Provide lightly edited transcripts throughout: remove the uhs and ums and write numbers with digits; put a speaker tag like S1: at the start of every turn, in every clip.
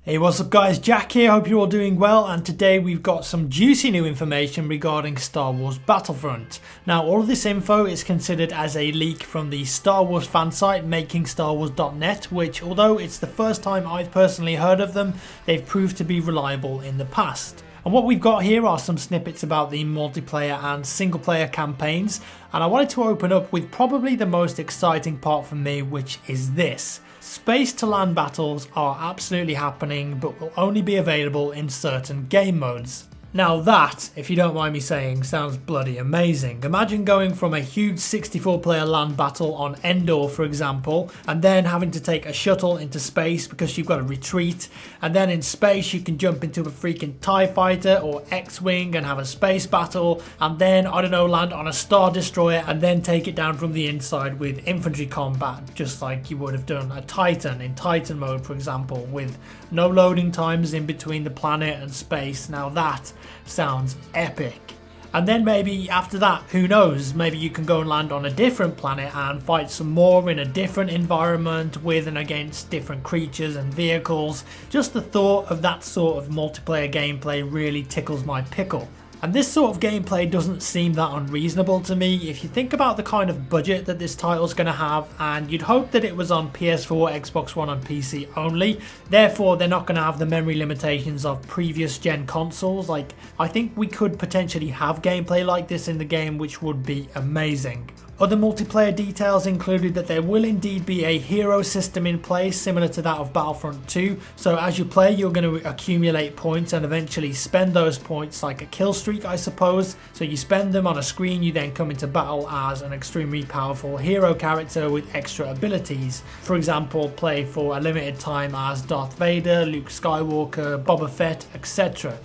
S1: Hey, what's up guys, Jack here, hope you're all doing well, and today we've got some juicy new information regarding Star Wars Battlefront. Now all of this info is considered as a leak from the Star Wars fan site makingstarwars.net, which although it's the first time I've personally heard of them, they've proved to be reliable in the past. And what we've got here are some snippets about the multiplayer and single player campaigns, and I wanted to open up with probably the most exciting part for me, which is this. Space to land battles are absolutely happening, but will only be available in certain game modes. Now that, if you don't mind me saying, sounds bloody amazing. Imagine going from a huge 64 player land battle on Endor, for example, and then having to take a shuttle into space because you've got to retreat, and then in space you can jump into a freaking TIE fighter or X-Wing and have a space battle, and then, I don't know, land on a Star Destroyer and then take it down from the inside with infantry combat, just like you would have done a Titan in Titan mode, for example, with no loading times in between the planet and space. Now that sounds epic. And then maybe after that, who knows, maybe you can go and land on a different planet and fight some more in a different environment with and against different creatures and vehicles. Just the thought of that sort of multiplayer gameplay really tickles my pickle. And this sort of gameplay doesn't seem that unreasonable to me if you think about the kind of budget that this title's going to have, and you'd hope that it was on PS4, Xbox One and PC only, therefore they're not going to have the memory limitations of previous gen consoles. Like, I think we could potentially have gameplay like this in the game, which would be amazing. Other multiplayer details included that there will indeed be a hero system in place similar to that of Battlefront 2, so as you play you're going to accumulate points and eventually spend those points like a kill streak, I suppose. So you spend them on a screen, you then come into battle as an extremely powerful hero character with extra abilities. For example, play for a limited time as Darth Vader, Luke Skywalker, Boba Fett, etc.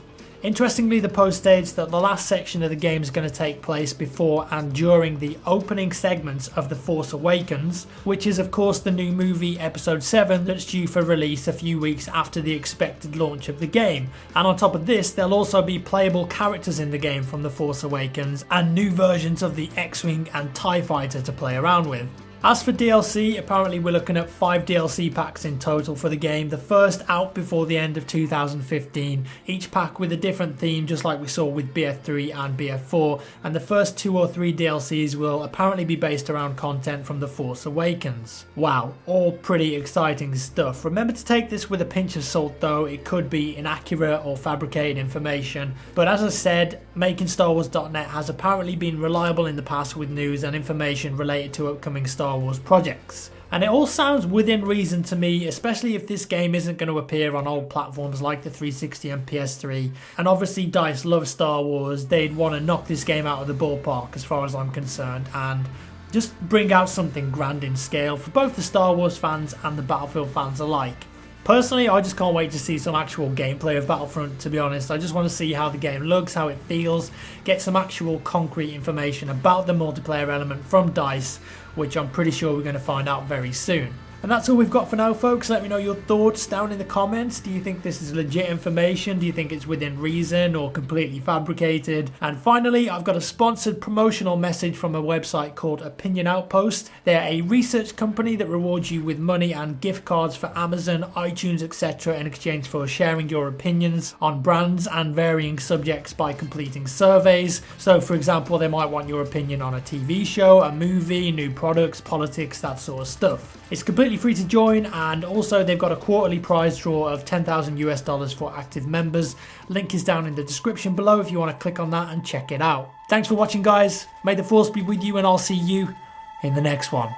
S1: Interestingly, the post states that the last section of the game is going to take place before and during the opening segments of The Force Awakens, which is of course the new movie Episode 7 that's due for release a few weeks after the expected launch of the game. And on top of this, there'll also be playable characters in the game from The Force Awakens and new versions of the X-Wing and TIE Fighter to play around with. As for DLC, apparently we're looking at 5 DLC packs in total for the game, the first out before the end of 2015, each pack with a different theme just like we saw with BF3 and BF4, and the first 2 or 3 DLCs will apparently be based around content from The Force Awakens. Wow, all pretty exciting stuff. Remember to take this with a pinch of salt though, it could be inaccurate or fabricated information, but as I said, makingstarwars.net has apparently been reliable in the past with news and information related to upcoming Star Wars projects. And it all sounds within reason to me, especially if this game isn't going to appear on old platforms like the 360 and PS3. And obviously DICE love Star Wars, they'd want to knock this game out of the ballpark as far as I'm concerned, and just bring out something grand in scale for both the Star Wars fans and the Battlefield fans alike. Personally, I just can't wait to see some actual gameplay of Battlefront, to be honest. I just want to see how the game looks, how it feels, get some actual concrete information about the multiplayer element from DICE, which I'm pretty sure we're going to find out very soon. And that's all we've got for now, folks. Let me know your thoughts down in the comments. Do you think this is legit information? Do you think it's within reason or completely fabricated? And finally, I've got a sponsored promotional message from a website called Opinion Outpost. They're a research company that rewards you with money and gift cards for Amazon, iTunes, etc. in exchange for sharing your opinions on brands and varying subjects by completing surveys. So for example, they might want your opinion on a TV show, a movie, new products, politics, that sort of stuff. It's completely free to join, and also they've got a quarterly prize draw of $10,000 for active members. Link is down in the description below if you want to click on that and check it out. Thanks for watching guys, may the force be with you, and I'll see you in the next one.